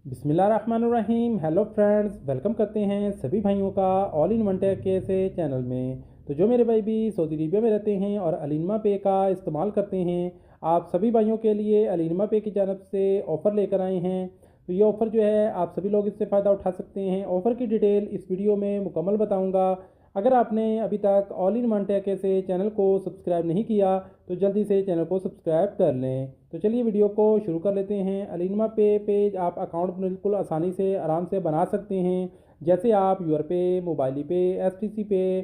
बिस्मिल्लाहिर्रहमानिर्रहीम। Hello friends, welcome करते हैं सभी भाइयों का ऑल इन वन टेक के से चैनल में। तो जो मेरे भाई भी सऊदी अरबिया में रहते हैं और अलिनमा पे का इस्तेमाल करते हैं, आप सभी भाइयों के लिए अलिनमा पे की जानब से ऑफ़र लेकर आए हैं। तो ये ऑफ़र जो है आप सभी लोग इससे फ़ायदा उठा सकते हैं। ऑफ़र की डिटेल इस वीडियो में मुकम्मल बताऊँगा। अगर आपने अभी तक ऑल इन वन टेक से चैनल को सब्सक्राइब नहीं किया तो जल्दी से चैनल को सब्सक्राइब कर लें। तो चलिए वीडियो को शुरू कर लेते हैं। अलिनमा पे पेज आप अकाउंट बिल्कुल आसानी से आराम से बना सकते हैं। जैसे आप यूर पे, मोबाइली पे, एसटीसी पे,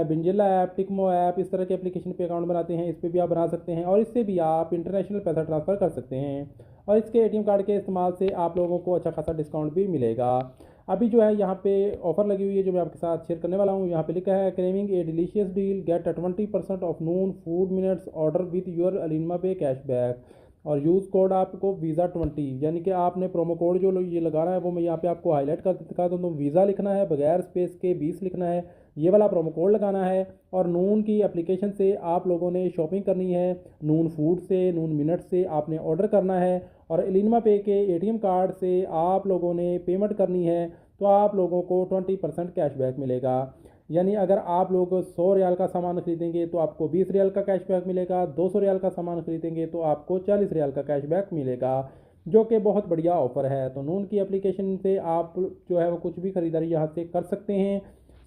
बिंजिला ऐप, टिकमो ऐप, इस तरह के एप्लीकेशन पे अकाउंट बनाते हैं, इस पे भी आप बना सकते हैं और इससे भी आप इंटरनेशनल पैसा ट्रांसफ़र कर सकते हैं। और इसके एटीएम कार्ड के इस्तेमाल से आप लोगों को अच्छा खासा डिस्काउंट भी मिलेगा। अभी जो है यहाँ पे ऑफर लगी हुई है जो मैं आपके साथ शेयर करने वाला हूँ। यहाँ पे लिखा है craving a delicious deal, get 20% off Noon food minutes order with your Alinma pay cashback और यूज़ कोड आपको वीज़ा 20, यानी कि आपने प्रोमो कोड जो ये लगाना है वो मैं यहाँ पे आपको हाईलाइट कर दिखा दूँ। तो वीज़ा लिखना है, बगैर स्पेस के 20 लिखना है, ये वाला प्रोमो कोड लगाना है। और नून की एप्लीकेशन से आप लोगों ने शॉपिंग करनी है, नून फूड से, नून मिनट से आपने ऑर्डर करना है और अलिनमा पे के एटीएम कार्ड से आप लोगों ने पेमेंट करनी है। तो आप लोगों को 20% कैशबैक मिलेगा। यानी अगर आप लोग 100 रियाल का सामान खरीदेंगे तो आपको 20 रियाल का कैशबैक मिलेगा, 200 रियाल का सामान खरीदेंगे तो आपको 40 रियाल का कैशबैक मिलेगा, जो कि बहुत बढ़िया ऑफ़र है। तो नून की एप्लीकेशन से आप जो है वो कुछ भी ख़रीदारी यहाँ से कर सकते हैं।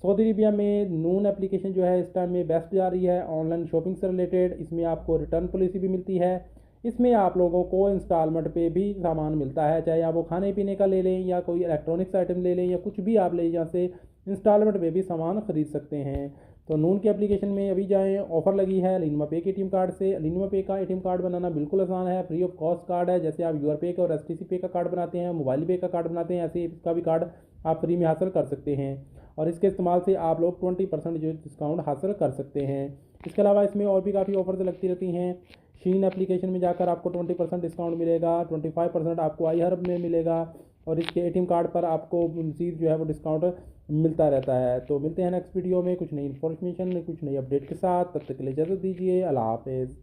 सऊदी अरबिया में नून एप्लीकेशन जो है इस टाइम में बेस्ट जा रही है ऑनलाइन शॉपिंग से रिलेटेड। इसमें आपको रिटर्न पॉलिसी भी मिलती है। इसमें आप लोगों को इंस्टॉलमेंट पे भी सामान मिलता है, चाहे आप वो खाने पीने का ले लें या कोई इलेक्ट्रॉनिक्स आइटम ले लें या कुछ भी आप ले यहाँ से इंस्टॉलमेंट पे भी सामान ख़रीद सकते हैं। तो नून की एप्लीकेशन में अभी जाएँ, ऑफ़र लगी है अलिनमा पे के एटीएम कार्ड से। अलिनमा पे का एटीएम कार्ड बनाना बिल्कुल आसान है, फ्री ऑफ कॉस्ट कार्ड है। जैसे आप यूर पे का और एसटीसी पे का कार्ड बनाते हैं, मोबाइल पे का कार्ड बनाते हैं, ऐसे इसका भी कार्ड आप फ्री में हासिल कर सकते हैं और इसके इस्तेमाल से आप लोग 20% जो डिस्काउंट हासिल कर सकते हैं। इसके अलावा इसमें और भी काफ़ी ऑफर्स लगती रहती हैं। शीन एप्लीकेशन में जाकर आपको 20% डिस्काउंट मिलेगा, 25% आपको आई हर्ब में मिलेगा और इसके एटीएम कार्ड पर आपको मज़ीद जो है वो डिस्काउंट मिलता रहता है। तो मिलते हैं नेक्स्ट वीडियो में कुछ नई इन्फॉर्मेशन, कुछ नई अपडेट के साथ। तब तक के लिए इजाज़त दीजिए। अल्लाह हाफ़िज़।